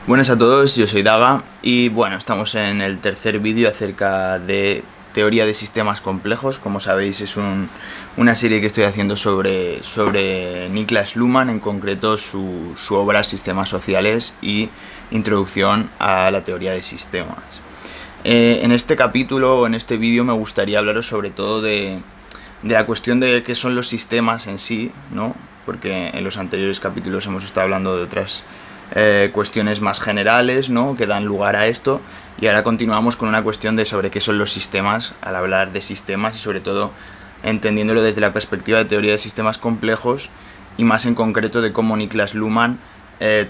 Buenas a todos, yo soy Daga y bueno, estamos en el tercer vídeo acerca de teoría de sistemas complejos. Como sabéis, es una serie que estoy haciendo sobre Niklas Luhmann, en concreto su obra Sistemas Sociales y Introducción a la Teoría de Sistemas. En este capítulo o en este vídeo me gustaría hablaros sobre todo de la cuestión de qué son los sistemas en sí, ¿no? Porque en los anteriores capítulos hemos estado hablando de otras cuestiones más generales, ¿no?, que dan lugar a esto, y ahora continuamos con una cuestión de sobre qué son los sistemas al hablar de sistemas y sobre todo entendiéndolo desde la perspectiva de teoría de sistemas complejos y más en concreto de cómo Niklas Luhmann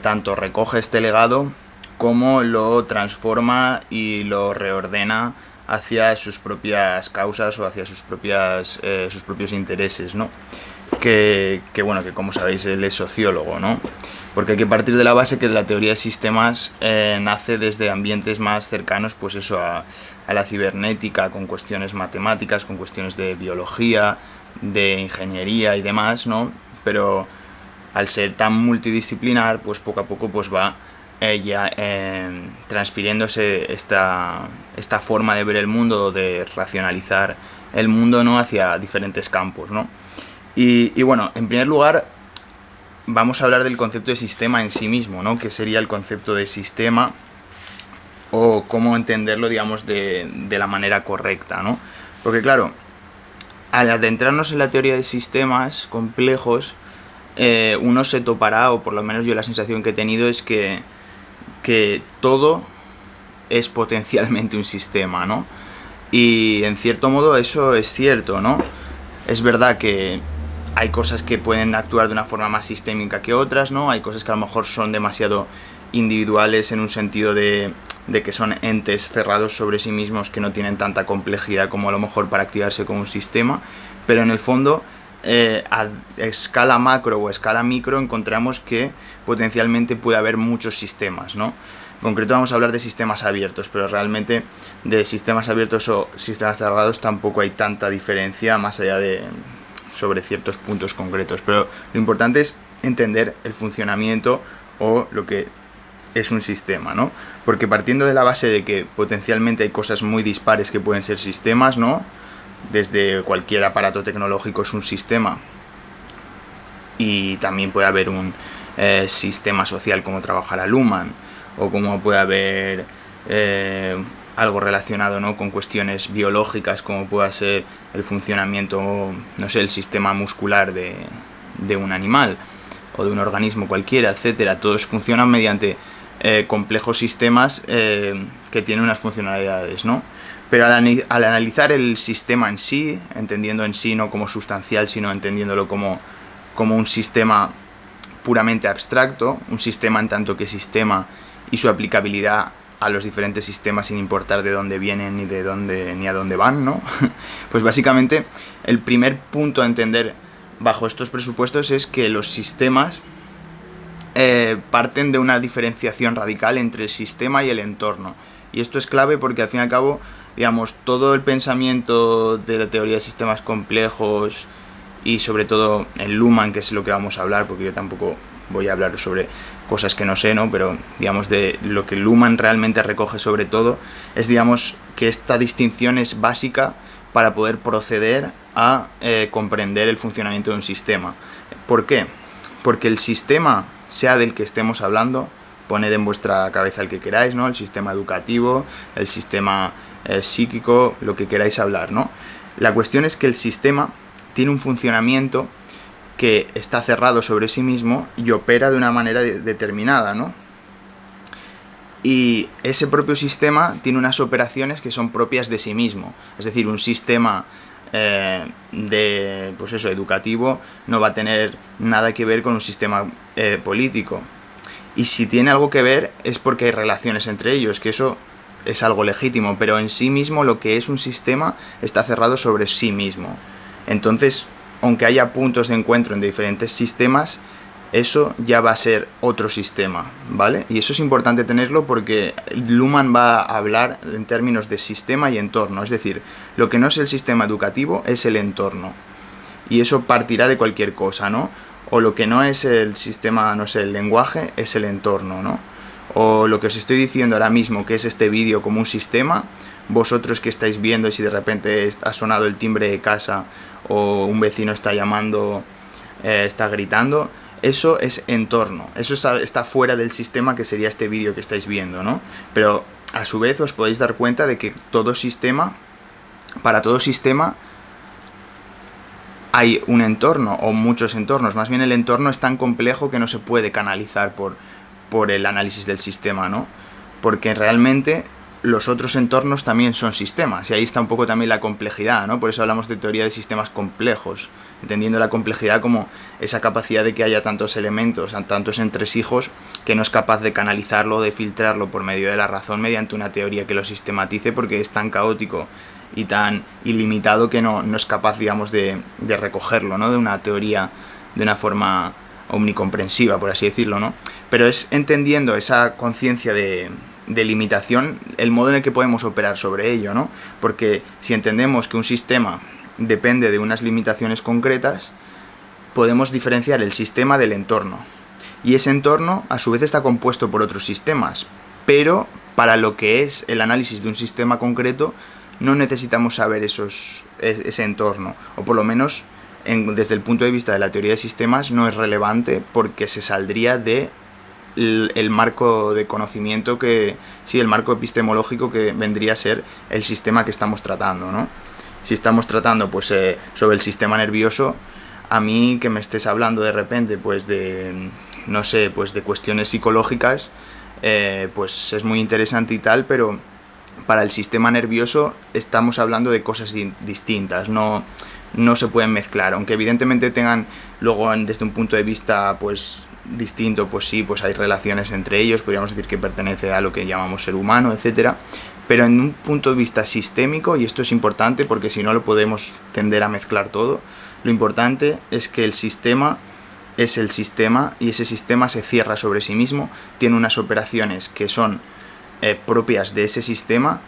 tanto recoge este legado como lo transforma y lo reordena hacia sus propias causas o hacia sus propios intereses, ¿no? Que como sabéis él es sociólogo, ¿no? Porque hay que partir de la base que la teoría de sistemas nace desde ambientes más cercanos, pues eso, a la cibernética, con cuestiones matemáticas, con cuestiones de biología, de ingeniería y demás, ¿no? Pero al ser tan multidisciplinar, pues poco a poco pues va transfiriéndose esta forma de ver el mundo, de racionalizar el mundo, ¿no?, hacia diferentes campos, ¿no? Y bueno, en primer lugar vamos a hablar del concepto de sistema en sí mismo, ¿no?, que sería el concepto de sistema o cómo entenderlo, digamos, de la manera correcta, ¿no? Porque claro, al adentrarnos en la teoría de sistemas complejos, uno se topará, o por lo menos yo la sensación que he tenido es que todo es potencialmente un sistema, ¿no? Y en cierto modo eso es cierto, ¿no? Es verdad que hay cosas que pueden actuar de una forma más sistémica que otras, ¿no? Hay cosas que a lo mejor son demasiado individuales en un sentido de que son entes cerrados sobre sí mismos que no tienen tanta complejidad como a lo mejor para activarse como un sistema, pero en el fondo a escala macro o a escala micro encontramos que potencialmente puede haber muchos sistemas, ¿no? En concreto vamos a hablar de sistemas abiertos, pero realmente de sistemas abiertos o sistemas cerrados tampoco hay tanta diferencia más allá de sobre ciertos puntos concretos, pero lo importante es entender el funcionamiento o lo que es un sistema, ¿no? Porque partiendo de la base de que potencialmente hay cosas muy dispares que pueden ser sistemas, ¿no? Desde cualquier aparato tecnológico es un sistema, y también puede haber un sistema social como trabajará Luhmann, o como puede haber algo relacionado, ¿no?, con cuestiones biológicas como pueda ser el funcionamiento, no sé, el sistema muscular de un animal o de un organismo cualquiera, etcétera. Todos funcionan mediante complejos sistemas que tienen unas funcionalidades, ¿no? Pero al analizar el sistema en sí, entendiendo en sí no como sustancial, sino entendiéndolo como un sistema puramente abstracto, un sistema en tanto que sistema y su aplicabilidad a los diferentes sistemas sin importar de dónde vienen ni a dónde van, ¿no? Pues básicamente el primer punto a entender bajo estos presupuestos es que los sistemas parten de una diferenciación radical entre el sistema y el entorno. Y esto es clave porque al fin y al cabo, digamos, todo el pensamiento de la teoría de sistemas complejos y sobre todo en Luhmann, que es lo que vamos a hablar, porque yo tampoco voy a hablar sobre cosas que no sé, ¿no? Pero digamos de lo que Luhmann realmente recoge sobre todo es, digamos, que esta distinción es básica para poder proceder a comprender el funcionamiento de un sistema. ¿Por qué? Porque el sistema, sea del que estemos hablando, poned en vuestra cabeza el que queráis, ¿no? El sistema educativo, el sistema psíquico, lo que queráis hablar, ¿no? La cuestión es que el sistema tiene un funcionamiento que está cerrado sobre sí mismo y opera de una manera determinada, ¿no? Y ese propio sistema tiene unas operaciones que son propias de sí mismo. Es decir, un sistema educativo no va a tener nada que ver con un sistema político. Y si tiene algo que ver es porque hay relaciones entre ellos, que eso es algo legítimo, pero en sí mismo lo que es un sistema está cerrado sobre sí mismo. Entonces, aunque haya puntos de encuentro en diferentes sistemas, eso ya va a ser otro sistema, ¿vale? Y eso es importante tenerlo porque Luhmann va a hablar en términos de sistema y entorno, es decir, lo que no es el sistema educativo es el entorno. Y eso partirá de cualquier cosa, ¿no? O lo que no es el sistema, no sé, el lenguaje es el entorno, ¿no? o lo que os estoy diciendo ahora mismo, que es este vídeo, como un sistema, vosotros que estáis viendo, y si de repente ha sonado el timbre de casa o un vecino está llamando, está gritando, eso es entorno, eso está fuera del sistema, que sería este vídeo que estáis viendo, ¿no? Pero a su vez os podéis dar cuenta de que para todo sistema hay un entorno o muchos entornos. Más bien el entorno es tan complejo que no se puede canalizar por el análisis del sistema, ¿no? Porque realmente los otros entornos también son sistemas, y ahí está un poco también la complejidad, ¿no? Por eso hablamos de teoría de sistemas complejos, entendiendo la complejidad como esa capacidad de que haya tantos elementos, tantos entresijos, que no es capaz de canalizarlo, de filtrarlo por medio de la razón mediante una teoría que lo sistematice, porque es tan caótico y tan ilimitado que no es capaz, digamos, de recogerlo, ¿no? De una teoría de una forma omnicomprensiva, por así decirlo, ¿no? Pero es entendiendo esa conciencia de limitación el modo en el que podemos operar sobre ello, ¿no? Porque si entendemos que un sistema depende de unas limitaciones concretas, podemos diferenciar el sistema del entorno. Y ese entorno, a su vez, está compuesto por otros sistemas. Pero para lo que es el análisis de un sistema concreto, no necesitamos saber ese entorno. O por lo menos, desde el punto de vista de la teoría de sistemas, no es relevante, porque se saldría de el marco de conocimiento el marco epistemológico que vendría a ser el sistema que estamos tratando, ¿no? Si estamos tratando pues sobre el sistema nervioso, a mí que me estés hablando de repente pues de, no sé, pues de cuestiones psicológicas, pues es muy interesante y tal, pero para el sistema nervioso estamos hablando de cosas distintas, no se pueden mezclar, aunque evidentemente tengan luego desde un punto de vista pues distinto, pues sí, pues hay relaciones entre ellos, podríamos decir que pertenece a lo que llamamos ser humano, etcétera, pero en un punto de vista sistémico, y esto es importante porque si no lo podemos tender a mezclar todo, lo importante es que el sistema es el sistema, y ese sistema se cierra sobre sí mismo, tiene unas operaciones que son propias de ese sistema,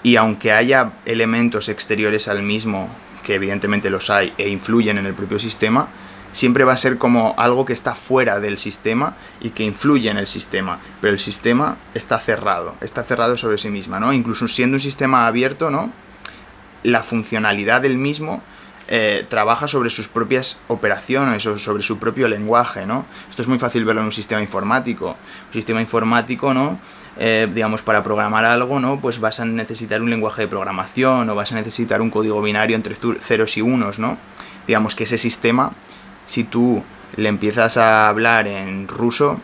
y aunque haya elementos exteriores al mismo, que evidentemente los hay e influyen en el propio sistema, siempre va a ser como algo que está fuera del sistema y que influye en el sistema, pero el sistema está cerrado sobre sí misma, ¿no? Incluso siendo un sistema abierto, ¿no? La funcionalidad del mismo trabaja sobre sus propias operaciones o sobre su propio lenguaje, ¿no? Esto es muy fácil verlo en un sistema informático. Un sistema informático, ¿no? Digamos, para programar algo, ¿no? Pues vas a necesitar un lenguaje de programación, o vas a necesitar un código binario entre ceros y unos, ¿no? Digamos que ese sistema, si tú le empiezas a hablar en ruso,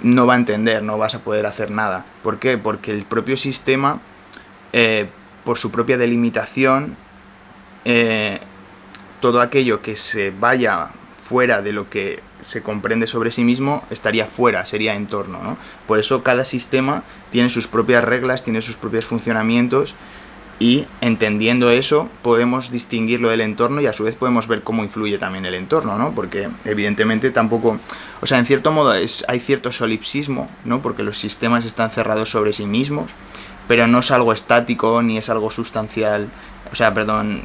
no va a entender, no vas a poder hacer nada. ¿Por qué? Porque el propio sistema, por su propia delimitación, todo aquello que se vaya fuera de lo que se comprende sobre sí mismo estaría fuera, sería entorno, ¿no? Por eso cada sistema tiene sus propias reglas, tiene sus propios funcionamientos, y entendiendo eso podemos distinguirlo del entorno, y a su vez podemos ver cómo influye también el entorno, ¿no? Porque evidentemente tampoco, o sea, en cierto modo hay cierto solipsismo, ¿no? Porque los sistemas están cerrados sobre sí mismos, pero no es algo estático ni es algo sustancial, o sea, perdón,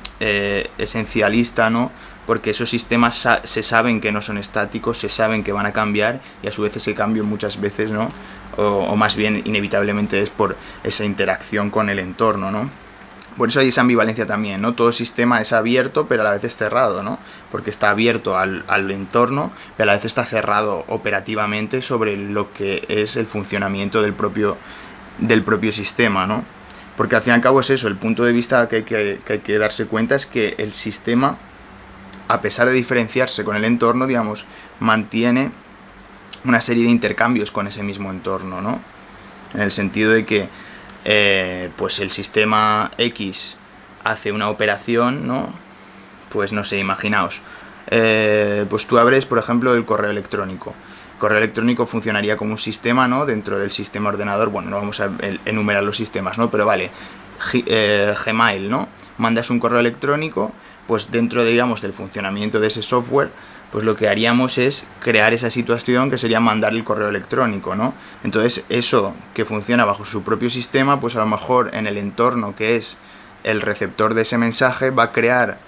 esencialista, ¿no? Porque esos sistemas se saben que no son estáticos, se saben que van a cambiar, y a su vez ese cambio muchas veces, ¿no? O más bien inevitablemente es por esa interacción con el entorno, ¿no? Por eso hay esa ambivalencia también, ¿no? Todo sistema es abierto, pero a la vez es cerrado, ¿no? Porque está abierto al entorno, pero a la vez está cerrado operativamente sobre lo que es el funcionamiento del propio sistema, ¿no? Porque al fin y al cabo es eso, el punto de vista que hay que darse cuenta es que el sistema, a pesar de diferenciarse con el entorno, digamos, mantiene una serie de intercambios con ese mismo entorno, ¿no? En el sentido de que pues el sistema X hace una operación, ¿no? Pues no sé, imaginaos, pues tú abres, por ejemplo, el correo electrónico. El correo electrónico funcionaría como un sistema, ¿no? Dentro del sistema ordenador, bueno, no vamos a enumerar los sistemas, ¿no? Pero vale, Gmail, ¿no? Mandas un correo electrónico, pues dentro, digamos, del funcionamiento de ese software, pues lo que haríamos es crear esa situación que sería mandar el correo electrónico, ¿no? Entonces eso que funciona bajo su propio sistema, pues a lo mejor en el entorno que es el receptor de ese mensaje va a crear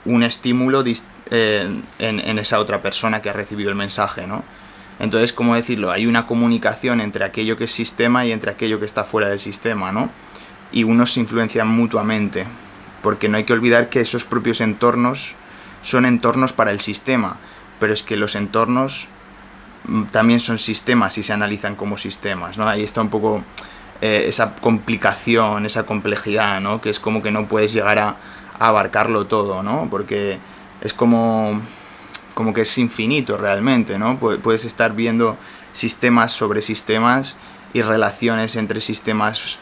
un estímulo en esa otra persona que ha recibido el mensaje, ¿no? Entonces, ¿cómo decirlo? Hay una comunicación entre aquello que es sistema y entre aquello que está fuera del sistema, ¿no? Y unos se influencian mutuamente, porque no hay que olvidar que esos propios entornos son entornos para el sistema, pero es que los entornos también son sistemas y se analizan como sistemas, ¿no? Ahí está un poco esa complicación, esa complejidad, ¿no? Que es como que no puedes llegar a abarcarlo todo, ¿no? Porque es como que es infinito realmente, ¿no? Puedes estar viendo sistemas sobre sistemas y relaciones entre sistemas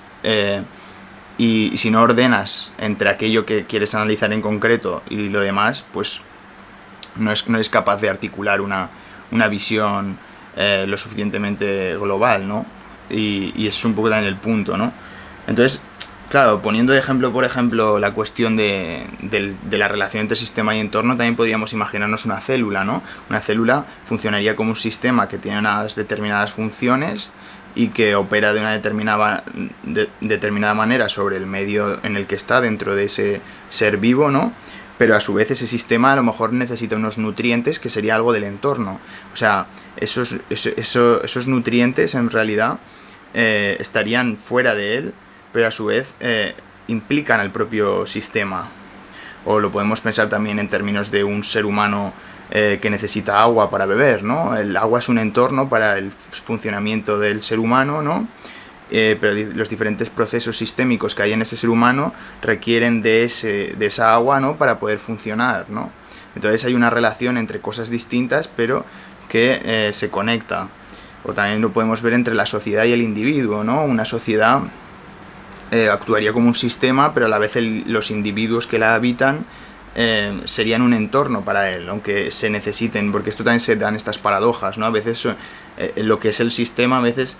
y si no ordenas entre aquello que quieres analizar en concreto y lo demás, pues no eres capaz de articular una visión lo suficientemente global, ¿no? Y ese es un poco también el punto, ¿no? Entonces, claro, poniendo de ejemplo, por ejemplo, la cuestión de la relación entre sistema y entorno, también podríamos imaginarnos una célula, ¿no? Una célula funcionaría como un sistema que tiene unas determinadas funciones y que opera de una determinada manera sobre el medio en el que está dentro de ese ser vivo, ¿no? Pero a su vez ese sistema a lo mejor necesita unos nutrientes que sería algo del entorno. O sea, esos nutrientes en realidad estarían fuera de él, pero a su vez implican al propio sistema. O lo podemos pensar también en términos de un ser humano que necesita agua para beber, ¿no? El agua es un entorno para el funcionamiento del ser humano, ¿no? Pero los diferentes procesos sistémicos que hay en ese ser humano requieren de esa agua, ¿no? Para poder funcionar, ¿no? Entonces hay una relación entre cosas distintas, pero que se conecta. O también lo podemos ver entre la sociedad y el individuo, ¿no? Una sociedad actuaría como un sistema, pero a la vez los individuos que la habitan serían un entorno para él, aunque se necesiten, porque esto también se dan estas paradojas, ¿no? A veces lo que es el sistema a veces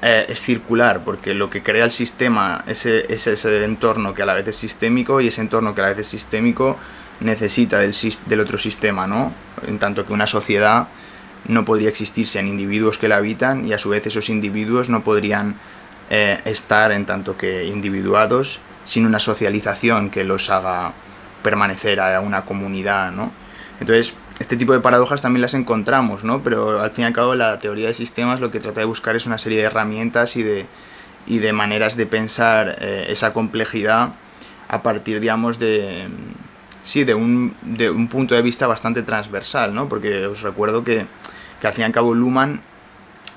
es circular, porque lo que crea el sistema es ese entorno que a la vez es sistémico, y ese entorno que a la vez es sistémico necesita del otro sistema, ¿no? En tanto que una sociedad no podría existir sin individuos que la habitan, y a su vez esos individuos no podrían estar en tanto que individuados sin una socialización que los haga permanecer a una comunidad, ¿no? Entonces, este tipo de paradojas también las encontramos, ¿no? Pero al fin y al cabo la teoría de sistemas lo que trata de buscar es una serie de herramientas y de maneras de pensar esa complejidad a partir, digamos, de un punto de vista bastante transversal, ¿no? Porque os recuerdo que al fin y al cabo Luhmann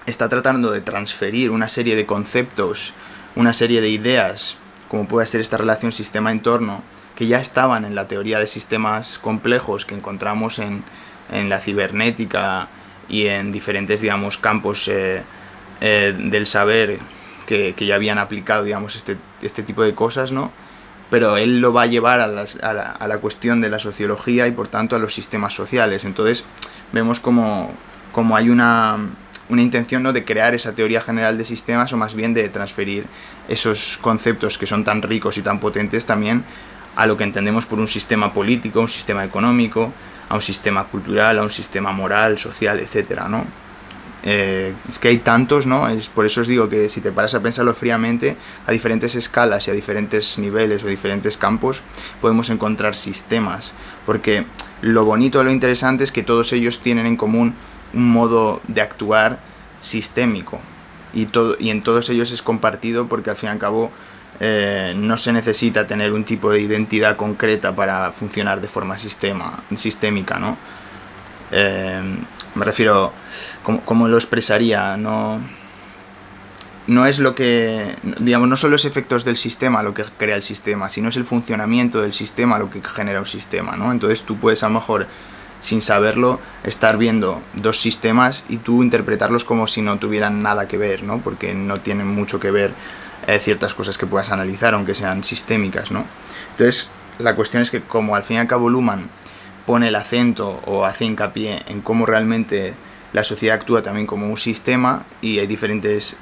está tratando de transferir una serie de conceptos, una serie de ideas, como puede ser esta relación sistema-entorno, que ya estaban en la teoría de sistemas complejos que encontramos en la cibernética y en diferentes, digamos, campos del saber que ya habían aplicado, digamos, este tipo de cosas, ¿no? Pero él lo va a llevar a la cuestión de la sociología y por tanto a los sistemas sociales. Entonces vemos como hay una intención, ¿no?, de crear esa teoría general de sistemas, o más bien de transferir esos conceptos que son tan ricos y tan potentes también a lo que entendemos por un sistema político, un sistema económico, a un sistema cultural, a un sistema moral, social, etcétera, ¿no? Es que hay tantos, ¿no? Por eso os digo que si te paras a pensarlo fríamente, a diferentes escalas y a diferentes niveles o diferentes campos podemos encontrar sistemas, porque lo bonito, lo interesante es que todos ellos tienen en común un modo de actuar sistémico, y en todos ellos es compartido, porque al fin y al cabo no se necesita tener un tipo de identidad concreta para funcionar de forma sistémica, ¿no? Me refiero, ¿cómo lo expresaría? No es lo que, digamos, no son los efectos del sistema lo que crea el sistema, sino es el funcionamiento del sistema lo que genera un sistema, ¿no? Entonces tú puedes a lo mejor, sin saberlo, estar viendo dos sistemas y tú interpretarlos como si no tuvieran nada que ver, ¿no? Porque no tienen mucho que ver ciertas cosas que puedas analizar, aunque sean sistémicas, ¿no? Entonces, la cuestión es que como al fin y al cabo Luhmann pone el acento o hace hincapié en cómo realmente la sociedad actúa también como un sistema, y hay diferentes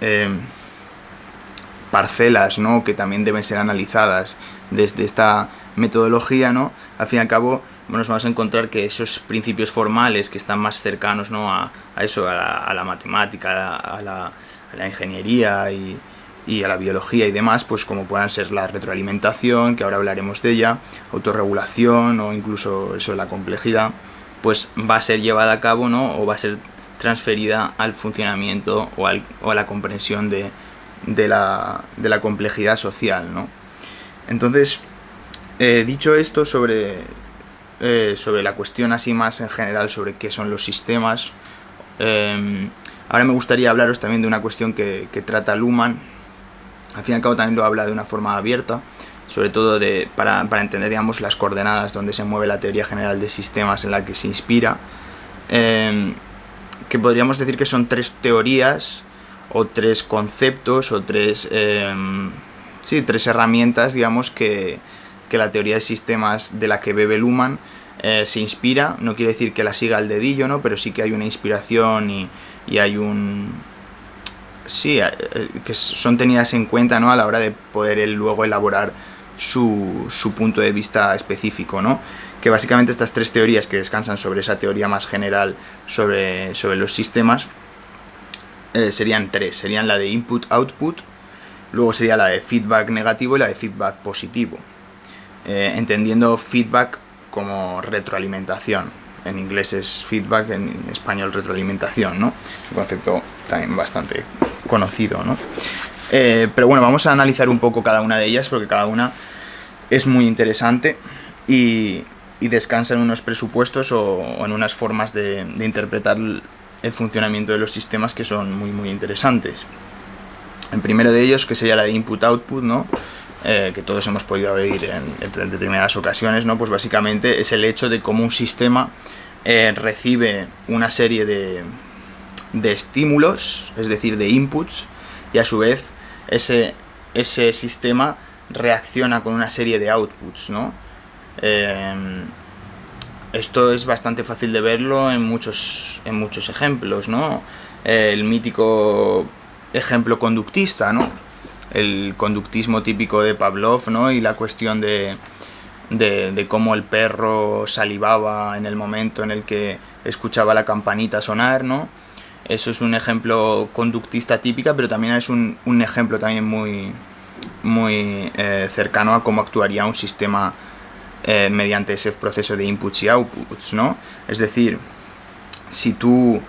parcelas, ¿no?, que también deben ser analizadas desde esta metodología, ¿no? Al fin y al cabo nos vamos a encontrar que esos principios formales que están más cercanos, ¿no?, a la matemática, a la ingeniería y a la biología y demás, pues como puedan ser la retroalimentación, que ahora hablaremos de ella, autorregulación, o incluso eso, la complejidad, pues va a ser llevada a cabo, ¿no?, o va a ser transferida al funcionamiento o a la comprensión de la complejidad social, ¿no? Entonces, dicho esto sobre la cuestión así más en general sobre qué son los sistemas, ahora me gustaría hablaros también de una cuestión que trata Luhmann. Al fin y al cabo también lo habla de una forma abierta, sobre todo para entender, digamos, las coordenadas donde se mueve la teoría general de sistemas en la que se inspira, que podríamos decir que son tres teorías o tres conceptos o tres herramientas, digamos, que la teoría de sistemas de la que bebe Luhmann se inspira. No quiere decir que la siga al dedillo, ¿no? Pero sí que hay una inspiración y hay un... Sí, que son tenidas en cuenta, ¿no? A la hora de poder él luego elaborar su punto de vista específico, ¿no? Que básicamente estas tres teorías que descansan sobre esa teoría más general sobre los sistemas serían tres. Serían la de input-output, luego sería la de feedback negativo y la de feedback positivo. Entendiendo feedback como retroalimentación. En inglés es feedback, en español retroalimentación, ¿no? Es un concepto también bastante conocido, ¿no? Pero bueno, vamos a analizar un poco cada una de ellas porque cada una es muy interesante y descansa en unos presupuestos o en unas formas de interpretar el funcionamiento de los sistemas que son muy muy interesantes. El primero de ellos, que sería la de input-output, ¿no? Que todos hemos podido oír en determinadas ocasiones, ¿no? Pues básicamente es el hecho de cómo un sistema recibe una serie de estímulos, es decir, de inputs, y a su vez ese sistema reacciona con una serie de outputs, ¿no? Esto es bastante fácil de verlo en muchos ejemplos, ¿no? El mítico ejemplo conductista, ¿no? El conductismo típico de Pavlov, ¿no? Y la cuestión de cómo el perro salivaba en el momento en el que escuchaba la campanita sonar, ¿no? Eso es un ejemplo conductista típica, pero también es un ejemplo también muy cercano a cómo actuaría un sistema mediante ese proceso de inputs y outputs, ¿no? Es decir, si tú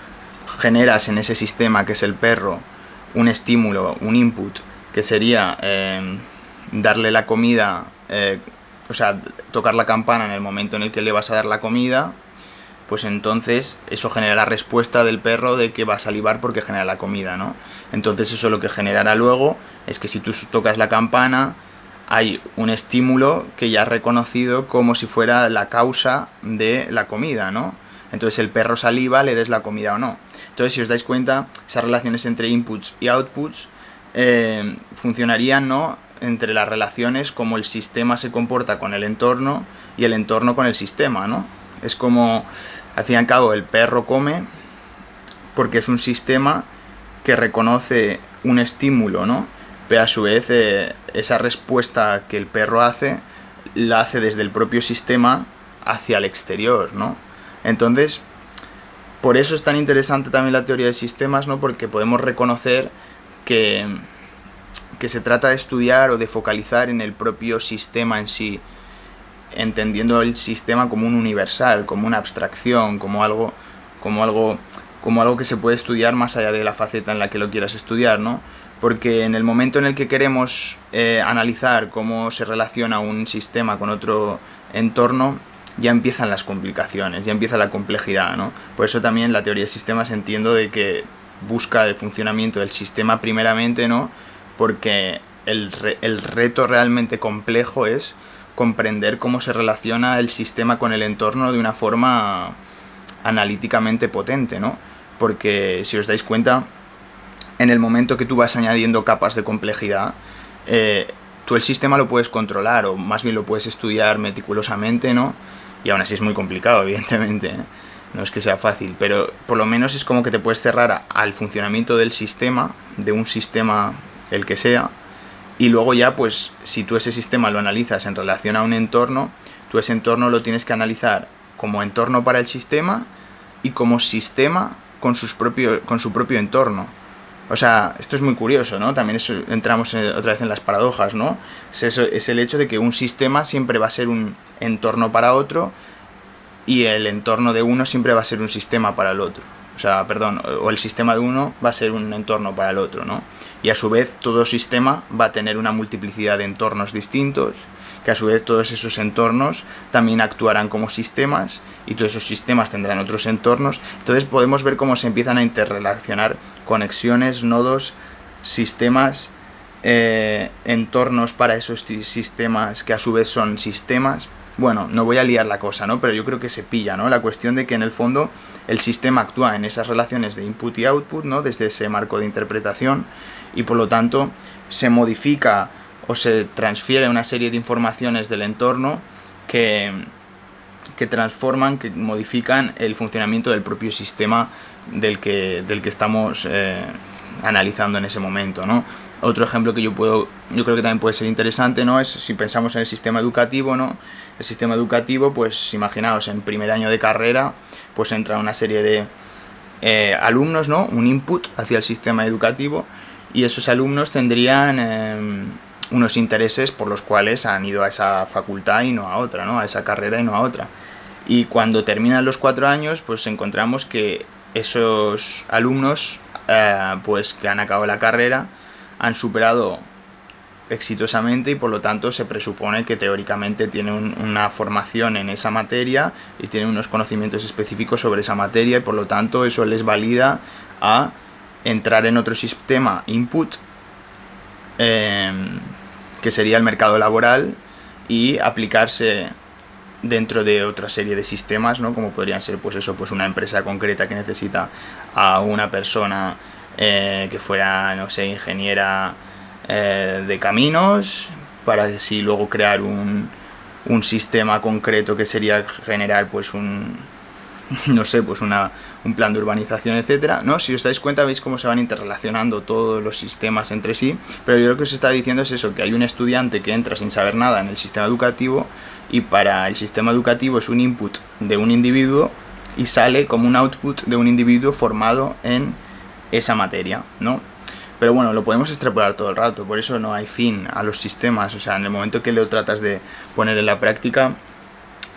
generas en ese sistema que es el perro un estímulo, un input, que sería darle la comida, o sea, tocar la campana en el momento en el que le vas a dar la comida, pues entonces eso genera la respuesta del perro de que va a salivar porque genera la comida, ¿no? Entonces eso lo que generará luego es que si tú tocas la campana hay un estímulo que ya has reconocido como si fuera la causa de la comida, ¿no? Entonces el perro saliva, le des la comida o no. Entonces, si os dais cuenta, esas relaciones entre inputs y outputs funcionarían, ¿no? Entre las relaciones como el sistema se comporta con el entorno y el entorno con el sistema, ¿no? Es como, al fin y al cabo, el perro come porque es un sistema que reconoce un estímulo, ¿no? Pero a su vez esa respuesta que el perro hace, la hace desde el propio sistema hacia el exterior, ¿no? Entonces, por eso es tan interesante también la teoría de sistemas, ¿no? Porque podemos reconocer que se trata de estudiar o de focalizar en el propio sistema en sí, entendiendo el sistema como un universal, como una abstracción, como algo que se puede estudiar más allá de la faceta en la que lo quieras estudiar, ¿no? Porque en el momento en el que queremos analizar cómo se relaciona un sistema con otro entorno, ya empiezan las complicaciones, ya empieza la complejidad, ¿no? Por eso también la teoría de sistemas entiendo de que busca el funcionamiento del sistema primeramente, ¿no? Porque el reto realmente complejo es comprender cómo se relaciona el sistema con el entorno de una forma analíticamente potente, ¿no? Porque si os dais cuenta, en el momento que tú vas añadiendo capas de complejidad, tú el sistema lo puedes controlar, o más bien lo puedes estudiar meticulosamente, ¿no? Y aún así es muy complicado, evidentemente, ¿eh? No es que sea fácil, pero por lo menos es como que te puedes cerrar al funcionamiento del sistema, de un sistema el que sea, y luego ya, pues, si tú ese sistema lo analizas en relación a un entorno, tú ese entorno lo tienes que analizar como entorno para el sistema y como sistema con su propio entorno. O sea, esto es muy curioso, ¿no? También entramos otra vez en las paradojas, ¿no? Es el hecho de que un sistema siempre va a ser un entorno para otro y el entorno de uno siempre va a ser un sistema para el otro. o sea, perdón, o el sistema de uno va a ser un entorno para el otro, ¿no? Y a su vez todo sistema va a tener una multiplicidad de entornos distintos, que a su vez todos esos entornos también actuarán como sistemas y todos esos sistemas tendrán otros entornos. Entonces podemos ver cómo se empiezan a interrelacionar conexiones, nodos, sistemas, entornos para esos sistemas que a su vez son sistemas. Bueno, no voy a liar la cosa, ¿no? Pero yo creo que se pilla, ¿no? La cuestión de que en el fondo el sistema actúa en esas relaciones de input y output, ¿no? Desde ese marco de interpretación, y por lo tanto se modifica o se transfiere una serie de informaciones del entorno que transforman, que modifican el funcionamiento del propio sistema del que estamos analizando en ese momento, ¿no? Otro ejemplo que yo creo que también puede ser interesante, ¿no? Es si pensamos en el sistema educativo, ¿no? El sistema educativo, pues imaginaos, en primer año de carrera, pues entra una serie de alumnos, ¿no? Un input hacia el sistema educativo, y esos alumnos tendrían unos intereses por los cuales han ido a esa facultad y no a otra, ¿no? A esa carrera y no a otra. Y cuando terminan los 4 años, pues encontramos que esos alumnos, pues que han acabado la carrera, han superado exitosamente, y por lo tanto se presupone que teóricamente tienen una formación en esa materia y tienen unos conocimientos específicos sobre esa materia, y por lo tanto eso les valida a entrar en otro sistema input, que sería el mercado laboral, y aplicarse dentro de otra serie de sistemas, ¿no? Como podrían ser, pues eso, pues una empresa concreta que necesita a una persona que fuera, no sé, ingeniera de caminos, para así luego crear un sistema concreto que sería generar, pues no sé, pues un plan de urbanización, etcétera, ¿no? Si os dais cuenta, veis cómo se van interrelacionando todos los sistemas entre sí, pero yo lo que os está diciendo es eso, que hay un estudiante que entra sin saber nada en el sistema educativo, y para el sistema educativo es un input de un individuo y sale como un output de un individuo formado en esa materia, ¿no? Pero bueno, lo podemos extrapolar todo el rato, por eso no hay fin a los sistemas. O sea, en el momento que lo tratas de poner en la práctica,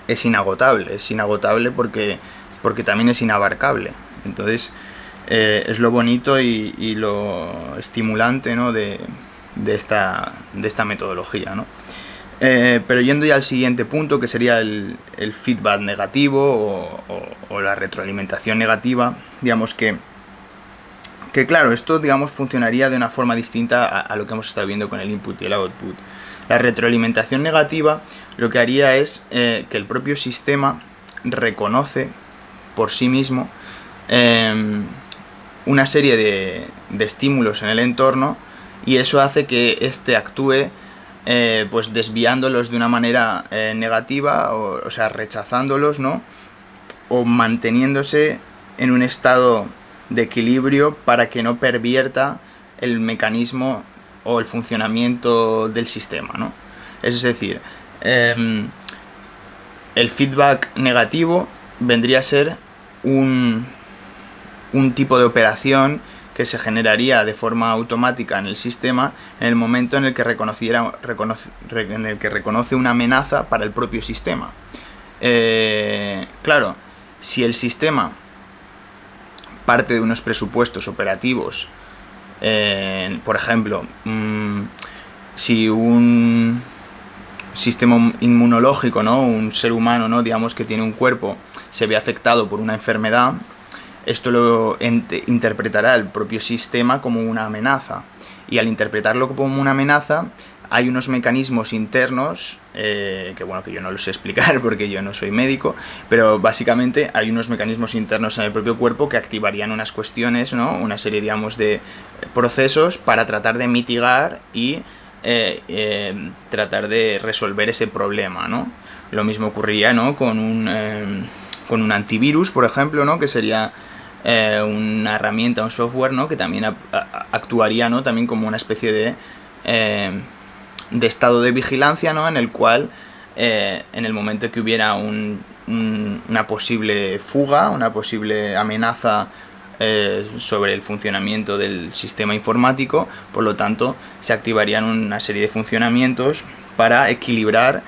es inagotable porque también es inabarcable. Entonces es lo bonito y lo estimulante, ¿no? de esta metodología, ¿no? Pero yendo ya al siguiente punto, que sería el feedback negativo o la retroalimentación negativa, digamos que claro, esto, digamos, funcionaría de una forma distinta a lo que hemos estado viendo con el input y el output. La retroalimentación negativa lo que haría es que el propio sistema reconoce por sí mismo una serie de estímulos en el entorno, y eso hace que éste actúe pues desviándolos de una manera negativa, o sea, rechazándolos, ¿no? O manteniéndose en un estado de equilibrio para que no pervierta el mecanismo o el funcionamiento del sistema, ¿no? Es decir, el feedback negativo vendría a ser un tipo de operación que se generaría de forma automática en el sistema en el momento en el que reconoce una amenaza para el propio sistema. Claro, si el sistema parte de unos presupuestos operativos, por ejemplo, si un sistema inmunológico, ¿no? Un ser humano, ¿no? Digamos que tiene un cuerpo, se ve afectado por una enfermedad, esto lo interpretará el propio sistema como una amenaza, y al interpretarlo como una amenaza hay unos mecanismos internos que yo no los sé explicar porque yo no soy médico, pero básicamente hay unos mecanismos internos en el propio cuerpo que activarían unas cuestiones, ¿no? Una serie, digamos, de procesos para tratar de mitigar y tratar de resolver ese problema, ¿no? Lo mismo ocurriría, ¿no? con un antivirus, por ejemplo, ¿no? Que sería una herramienta, un software, ¿no? Que también actuaría, ¿no? También como una especie de estado de vigilancia, ¿no? En el cual en el momento que hubiera una posible fuga, una posible amenaza sobre el funcionamiento del sistema informático, por lo tanto se activarían una serie de funcionamientos para equilibrar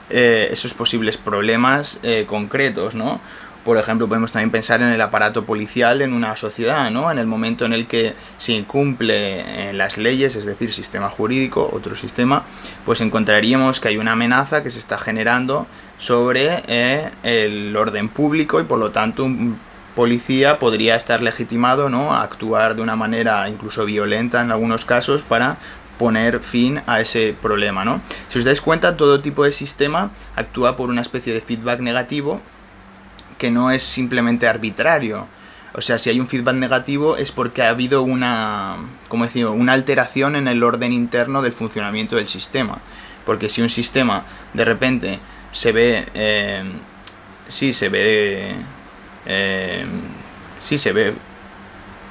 esos posibles problemas concretos, ¿no? Por ejemplo, podemos también pensar en el aparato policial en una sociedad, ¿no? En el momento en el que se incumple las leyes, es decir, sistema jurídico, otro sistema, pues encontraríamos que hay una amenaza que se está generando sobre el orden público y por lo tanto un policía podría estar legitimado, ¿no?, a actuar de una manera incluso violenta en algunos casos para poner fin a ese problema, ¿no? Si os dais cuenta, todo tipo de sistema actúa por una especie de feedback negativo que no es simplemente arbitrario. O sea, si hay un feedback negativo es porque ha habido una alteración en el orden interno del funcionamiento del sistema. Porque si un sistema de repente se ve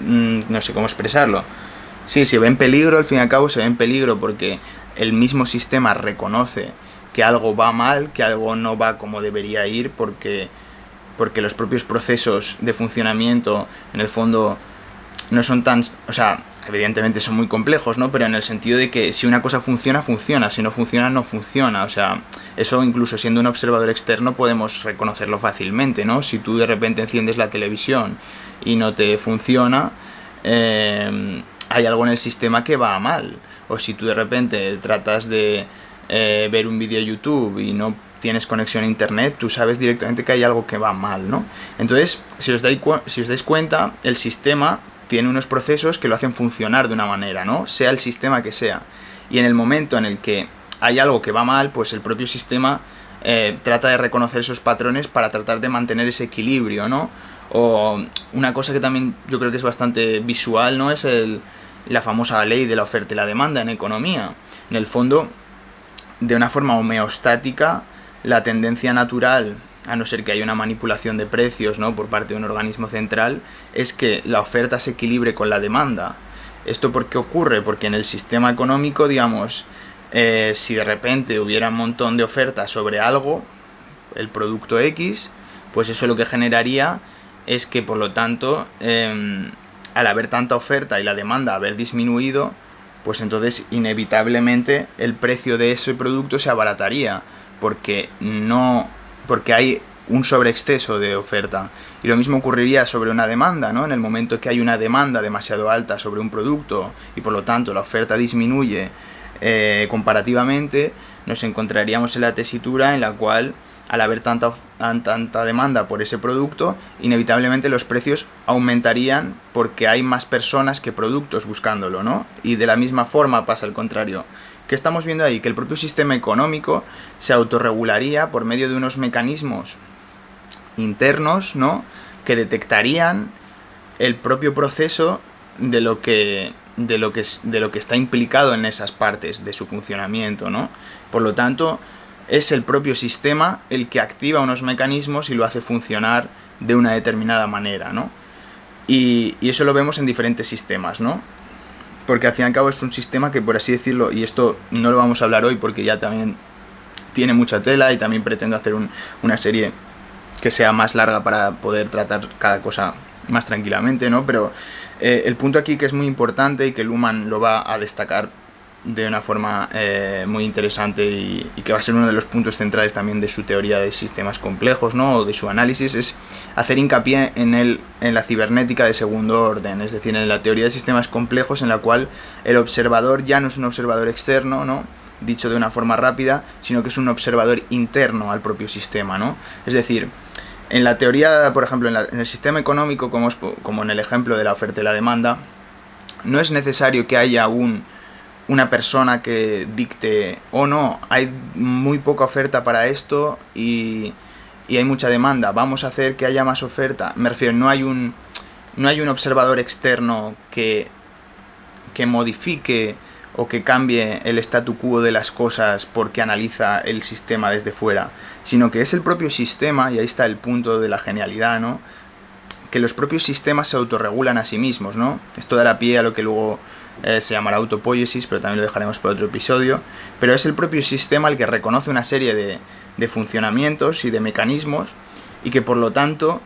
no sé cómo expresarlo. Sí, se ve en peligro, al fin y al cabo se ve en peligro porque el mismo sistema reconoce que algo va mal, que algo no va como debería ir, porque los propios procesos de funcionamiento en el fondo no son tan... O sea, evidentemente son muy complejos, ¿no? Pero en el sentido de que si una cosa funciona, funciona, si no funciona, no funciona. O sea, eso incluso siendo un observador externo podemos reconocerlo fácilmente, ¿no? Si tú de repente enciendes la televisión y no te funciona, hay algo en el sistema que va mal. O si tú de repente tratas de ver un vídeo de YouTube y no tienes conexión a internet, tú sabes directamente que hay algo que va mal, ¿no? Entonces, si os dais cuenta, el sistema tiene unos procesos que lo hacen funcionar de una manera, ¿no? Sea el sistema que sea. Y en el momento en el que hay algo que va mal, pues el propio sistema trata de reconocer esos patrones para tratar de mantener ese equilibrio, ¿no? O una cosa que también yo creo que es bastante visual, ¿no? Es la famosa ley de la oferta y la demanda en economía. En el fondo, de una forma homeostática, la tendencia natural, a no ser que haya una manipulación de precios, ¿no?, por parte de un organismo central, es que la oferta se equilibre con la demanda. ¿Esto por qué ocurre? Porque en el sistema económico, digamos, si de repente hubiera un montón de ofertas sobre algo, el producto X, pues eso lo que generaría es que, por lo tanto, al haber tanta oferta y la demanda haber disminuido, pues entonces inevitablemente el precio de ese producto se abarataría, porque hay un sobreexceso de oferta. Y lo mismo ocurriría sobre una demanda, ¿no? En el momento que hay una demanda demasiado alta sobre un producto y por lo tanto la oferta disminuye comparativamente, nos encontraríamos en la tesitura en la cual, al haber tanta demanda por ese producto, inevitablemente los precios aumentarían porque hay más personas que productos buscándolo, ¿no? Y de la misma forma pasa al contrario. ¿Qué estamos viendo ahí? Que el propio sistema económico se autorregularía por medio de unos mecanismos internos, ¿no?, que detectarían el propio proceso de lo que está implicado en esas partes de su funcionamiento, ¿no? Por lo tanto, es el propio sistema el que activa unos mecanismos y lo hace funcionar de una determinada manera, ¿no? Y eso lo vemos en diferentes sistemas, ¿no? Porque al fin y al cabo es un sistema que, por así decirlo, y esto no lo vamos a hablar hoy porque ya también tiene mucha tela y también pretendo hacer una serie que sea más larga para poder tratar cada cosa más tranquilamente, ¿no? Pero el punto aquí que es muy importante y que Luhmann lo va a destacar de una forma muy interesante y que va a ser uno de los puntos centrales también de su teoría de sistemas complejos, ¿no?, o de su análisis, es hacer hincapié en la cibernética de segundo orden, es decir, en la teoría de sistemas complejos en la cual el observador ya no es un observador externo, ¿no?, dicho de una forma rápida, sino que es un observador interno al propio sistema, ¿no? Es decir, en la teoría, por ejemplo, en el sistema económico, como en el ejemplo de la oferta y la demanda, no es necesario que haya una persona que dicte, no, hay muy poca oferta para esto y hay mucha demanda, vamos a hacer que haya más oferta. Me refiero, no hay un observador externo que modifique o que cambie el statu quo de las cosas porque analiza el sistema desde fuera, sino que es el propio sistema, y ahí está el punto de la genialidad, ¿no?, que los propios sistemas se autorregulan a sí mismos, ¿no? Esto dará pie a lo que luego se llamará autopoiesis, pero también lo dejaremos para otro episodio. Pero es el propio sistema el que reconoce una serie de funcionamientos y de mecanismos y que por lo tanto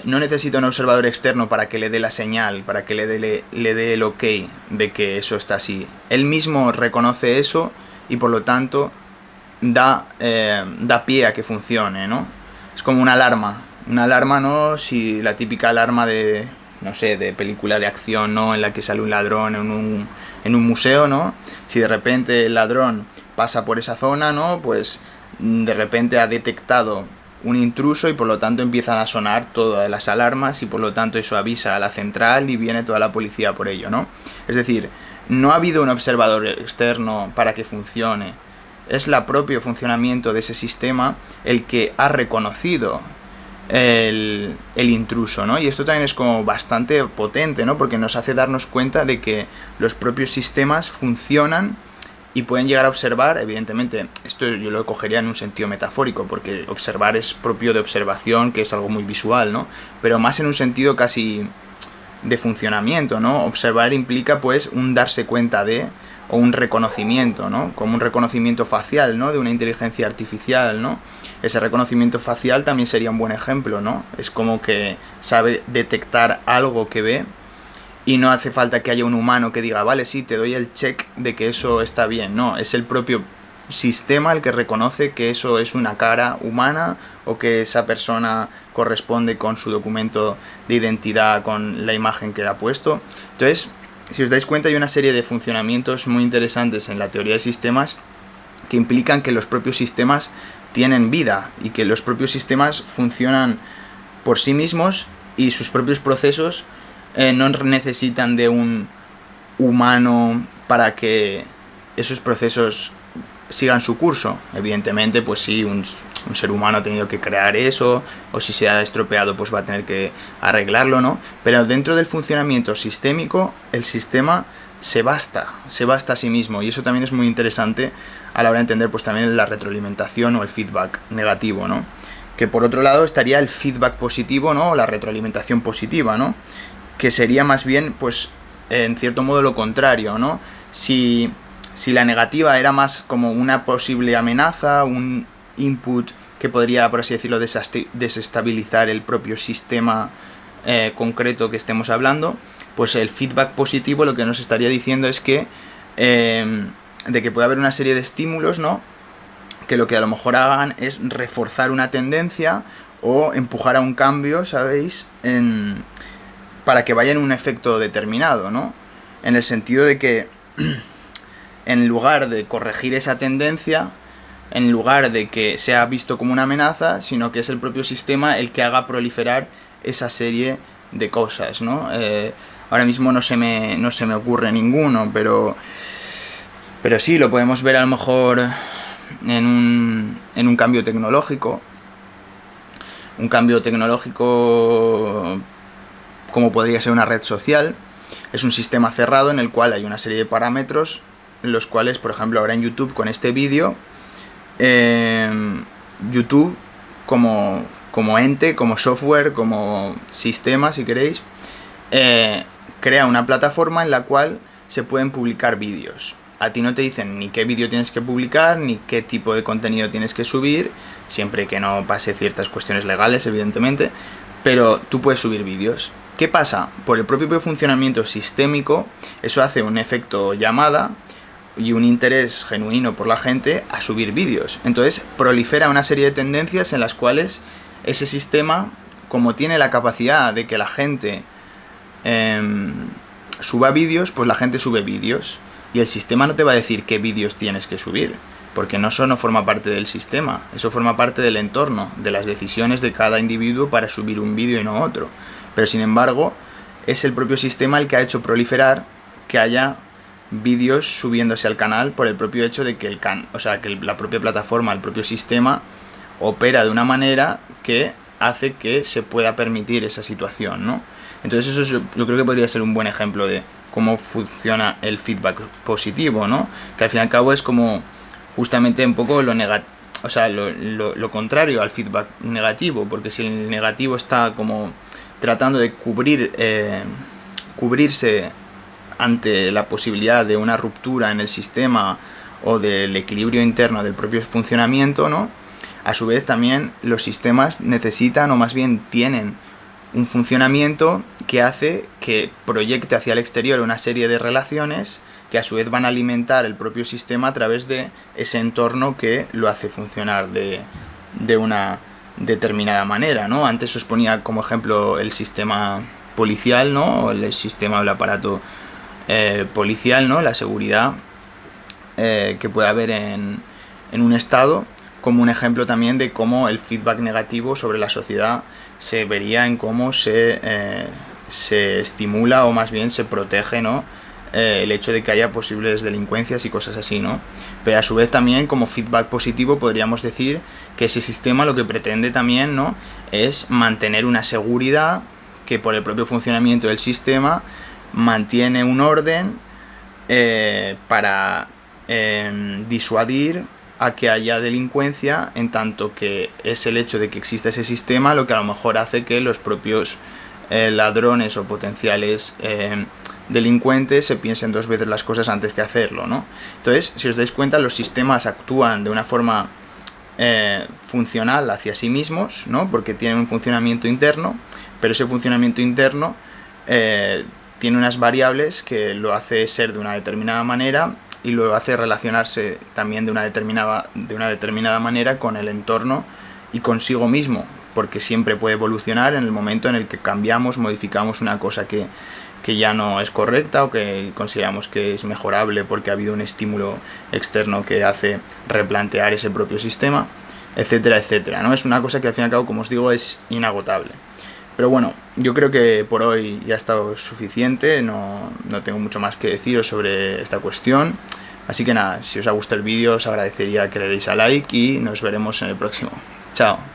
no necesita un observador externo para que le dé la señal, para que le dé el ok de que eso está así. Él mismo reconoce eso y por lo tanto da pie a que funcione, ¿no? Es como una alarma Una alarma, ¿no? Si la típica alarma de, no sé, de película de acción, ¿no? En la que sale un ladrón en un museo, ¿no? Si de repente el ladrón pasa por esa zona, ¿no? Pues de repente ha detectado un intruso y por lo tanto empiezan a sonar todas las alarmas y por lo tanto eso avisa a la central y viene toda la policía por ello, ¿no? Es decir, no ha habido un observador externo para que funcione. Es el propio funcionamiento de ese sistema el que ha reconocido el intruso, ¿no? Y esto también es como bastante potente, ¿no? Porque nos hace darnos cuenta de que los propios sistemas funcionan y pueden llegar a observar. Evidentemente, esto yo lo cogería en un sentido metafórico, porque observar es propio de observación, que es algo muy visual, ¿no? Pero más en un sentido casi de funcionamiento, ¿no? Observar implica pues un darse cuenta de, o un reconocimiento, ¿no? Como un reconocimiento facial, ¿no? De una inteligencia artificial, ¿no? Ese reconocimiento facial también sería un buen ejemplo, ¿no? Es como que sabe detectar algo que ve y no hace falta que haya un humano que diga, vale, sí, te doy el check de que eso está bien. No, es el propio sistema el que reconoce que eso es una cara humana o que esa persona corresponde con su documento de identidad, con la imagen que ha puesto. Entonces, si os dais cuenta, hay una serie de funcionamientos muy interesantes en la teoría de sistemas que implican que los propios sistemas tienen vida y que los propios sistemas funcionan por sí mismos y sus propios procesos no necesitan de un humano para que esos procesos sigan su curso. Evidentemente, pues sí, un ser humano ha tenido que crear eso, o si se ha estropeado, pues va a tener que arreglarlo, ¿no? Pero dentro del funcionamiento sistémico, el sistema se basta a sí mismo, y eso también es muy interesante a la hora de entender pues también la retroalimentación o el feedback negativo, ¿no? Que por otro lado estaría el feedback positivo, ¿no? O la retroalimentación positiva, ¿no? Que sería más bien, pues, en cierto modo lo contrario, ¿no? Si la negativa era más como una posible amenaza, un input que podría, por así decirlo, desestabilizar el propio sistema concreto que estemos hablando, pues el feedback positivo lo que nos estaría diciendo es que de que puede haber una serie de estímulos, ¿no? Que lo que a lo mejor hagan es reforzar una tendencia o empujar a un cambio, ¿sabéis? Para que vaya en un efecto determinado, ¿no? En el sentido de que en lugar de corregir esa tendencia, en lugar de que sea visto como una amenaza, sino que es el propio sistema el que haga proliferar esa serie de cosas, ¿no? Ahora mismo no se me ocurre ninguno, pero sí, lo podemos ver a lo mejor en un cambio tecnológico. Un cambio tecnológico como podría ser una red social. Es un sistema cerrado en el cual hay una serie de parámetros en los cuales, por ejemplo, ahora en YouTube con este vídeo, YouTube como ente, como software, como sistema, si queréis, crea una plataforma en la cual se pueden publicar vídeos. A ti no te dicen ni qué vídeo tienes que publicar, ni qué tipo de contenido tienes que subir, siempre que no pase ciertas cuestiones legales, evidentemente, pero tú puedes subir vídeos. ¿Qué pasa? Por el propio funcionamiento sistémico, eso hace un efecto llamada y un interés genuino por la gente a subir vídeos. Entonces prolifera una serie de tendencias en las cuales ese sistema, como tiene la capacidad de que la gente suba vídeos, pues la gente sube vídeos. Y el sistema no te va a decir qué vídeos tienes que subir, porque eso no forma parte del sistema, eso forma parte del entorno, de las decisiones de cada individuo para subir un vídeo y no otro. Pero sin embargo, es el propio sistema el que ha hecho proliferar que haya vídeos subiéndose al canal por el propio hecho de que que la propia plataforma, el propio sistema opera de una manera que hace que se pueda permitir esa situación, ¿no? Entonces eso yo creo que podría ser un buen ejemplo de cómo funciona el feedback positivo, ¿no? Que al fin y al cabo es como justamente un poco lo contrario al feedback negativo, porque si el negativo está como tratando de cubrirse ante la posibilidad de una ruptura en el sistema o del equilibrio interno del propio funcionamiento, ¿no? A su vez también los sistemas necesitan, o más bien tienen, un funcionamiento que hace que proyecte hacia el exterior una serie de relaciones que a su vez van a alimentar el propio sistema a través de ese entorno que lo hace funcionar de una determinada manera, ¿no? Antes os ponía como ejemplo el sistema policial, ¿no? O el sistema o el aparato policial, ¿no? La seguridad que puede haber en un estado, como un ejemplo también de cómo el feedback negativo sobre la sociedad se vería en cómo se estimula o más bien se protege, ¿no? El hecho de que haya posibles delincuencias y cosas así, ¿no? Pero a su vez también como feedback positivo podríamos decir que ese sistema lo que pretende también, ¿no? Es mantener una seguridad que por el propio funcionamiento del sistema mantiene un orden para disuadir a que haya delincuencia, en tanto que es el hecho de que exista ese sistema lo que a lo mejor hace que los propios ladrones o potenciales delincuentes se piensen dos veces las cosas antes que hacerlo, ¿no? Entonces, si os dais cuenta, los sistemas actúan de una forma funcional hacia sí mismos, ¿no? Porque tienen un funcionamiento interno, pero ese funcionamiento interno tiene unas variables que lo hace ser de una determinada manera y lo hace relacionarse también de una determinada manera con el entorno y consigo mismo, porque siempre puede evolucionar en el momento en el que cambiamos, modificamos una cosa que ya no es correcta o que consideramos que es mejorable porque ha habido un estímulo externo que hace replantear ese propio sistema, etcétera, etcétera, ¿no? Es una cosa que al fin y al cabo, como os digo, es inagotable. Pero bueno, yo creo que por hoy ya ha estado suficiente, no tengo mucho más que deciros sobre esta cuestión. Así que nada, si os ha gustado el vídeo os agradecería que le deis a like y nos veremos en el próximo. Chao.